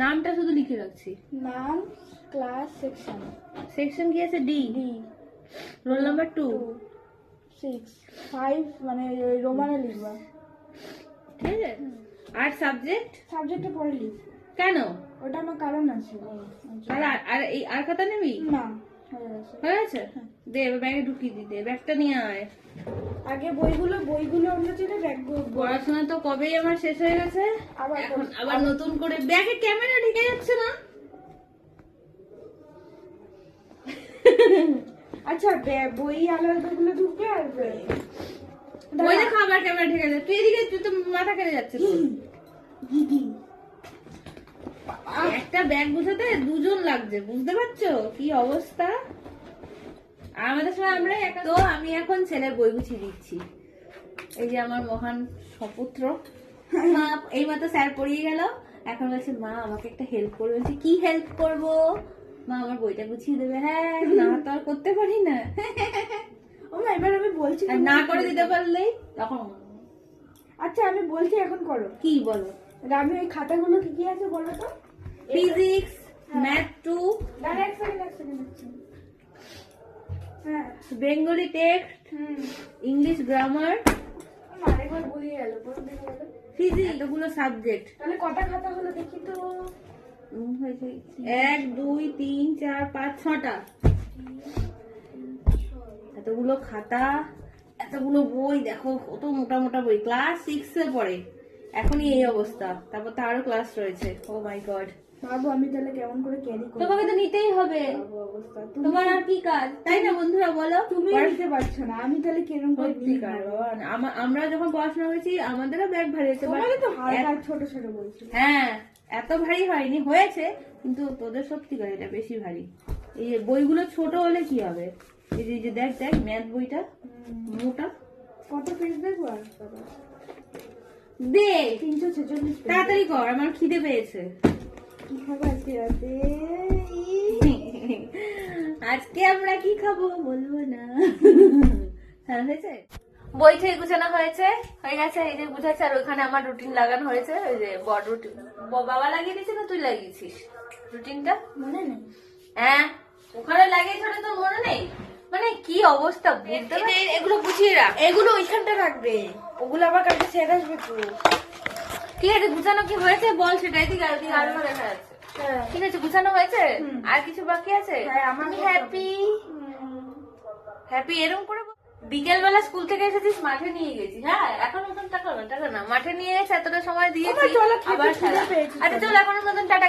নামটা শুধু লিখে রাখছি। নাম, ক্লাস, সেকশন। সেকশন কি আছে? ডি। রোল নাম্বার 2, 6, 5 মানে রোমানে লিখবা। ঠিক আছে। আর সাবজেক্ট? সাবজেক্টে পরে লিখ। কেন? ওটা আমার কারণ আছে। আর খাতা নেবি না, হয়ে গেছে? দে এবার ব্যাগে ঢুকিয়ে দিতে, ব্যাগটা নিয়ে আয়। আগে বইগুলো অন্য ছিল, ব্যাগগুলো। পড়াশোনা তো কবেই আমার শেষ হয়ে গেছে, এখন আবার নতুন করে ব্যাগে ক্যামেরা ঢুকে যাচ্ছে না। আচ্ছা, বই আলাদাগুলো ঢুকবে আর ওই দেখো আবার ক্যামেরা ঢুকে যাচ্ছে। তুই এদিকে, তুই তো মাথা কেটে যাচ্ছে। একটা ব্যাগ গুছাতে 2 জন লাগছে, বুঝতে পারছো কি অবস্থা? আমাদের সময় আমরা তো আমি এখন ছেলের বই গুছিয়ে দিচ্ছি। এই যে আমার মহান সপুত্র, মা এই মাত্র স্যার পড়িয়ে গেল, এখন বলছে মা আমাকে একটা হেল্প করবে। বলছি কি হেল্প করব? মা আমার বইটা গুছিয়ে দেবে। হ্যাঁ, না তো আর করতে পারি না। এবার আমি বলছি, আর না করে দিতে পারলেই তখন। আচ্ছা আমি বলছি, এখন করো। কি বলো? আমি ওই খাতাগুলো কি কি আছে বলো তো? ফিজিক্স, ম্যাথ 2, দাঁড়া এক সেকেন্ড। হ্যাঁ, বেঙ্গলি টেক্সট, ইংলিশ গ্রামার, আরেকবার বলিয়ে গেল। ফিজিক্স, এতগুলো সাবজেক্ট। তাহলে কটা খাতা হলো দেখি তো? 1 2 3 4 5 6টা। এতগুলো খাতা, এতগুলো বই, দেখো কত মোটা মোটা বই। ক্লাস 6 এ পড়ে, এখনই এই অবস্থা। তারপর তো আরো ক্লাস রয়েছে। ও মাই গড, বাবু আমি তাহলে কেমন করে ক্যারি করব? তোমাকে তো নিতেই হবে। অবস্থা তোমার আর কি কাজ, তাই না বন্ধুরা বলো? তুমি নিতে পারছো না, আমি তাহলে কেরম করে নিই? আমরা যখন পড়াশোনা করেছি আমাদেরও ব্যাগ ভারী হয়েছে। তোমাদের তো হালকা ছোট ছোট বলছি। হ্যাঁ, এত ভারী হয়নি, হয়েছে, কিন্তু তোদের সত্যি করে এটা বেশি ভারী। এই যে বইগুলো ছোট হলে কি হবে? এই যে দেখ দেখ ম্যাথ বইটা মোটা। কত পেজ দেখবো? আর দে 346 তাড়াতাড়ি কর, আমার খিদে পেয়েছে। কি খাবো আজকে রাতে? আজকে আমরা কি খাবো বলবো না। হয়েছে, বই থেকে গুছানো হয়েছে, হয়ে গেছে। এই যে গুছাচ্ছে, আর ওখানে আমার রুটিন লাগানো হয়েছে। ওই যে বড় রুটিন বাবা লাগিয়ে দিয়েছে না তুই লাগিয়েছিস রুটিনটা? মনে নেই। হ্যাঁ, ওখানে লাগিয়েছ তো মনে নেই? মানে কি অবস্থা বুঝতে পারছি। এগুলো গুছিয়ে রাখ, এগুলো ওইখানটা রাখবে, ওগুলো আবার কালকে শেষ আসবে তো। ঠিক আছে, গুছানো কি হয়েছে বল, সেটাই ঠিক আরো দেখা যাচ্ছে। ঠিক আছে, গুছানো হয়েছে, আর কিছু বাকি আছে? আমি হ্যাপি এরকম করে। বিকেল বেলা স্কুল থেকে এসেছিস, মাঠে নিয়ে গেছিস। হ্যাঁ, এখন মতন টাকা না, মাঠে নিয়ে গেছে, এতটা সময় দিয়েছি। আবার আচ্ছা চল, এখন মতন টাটা।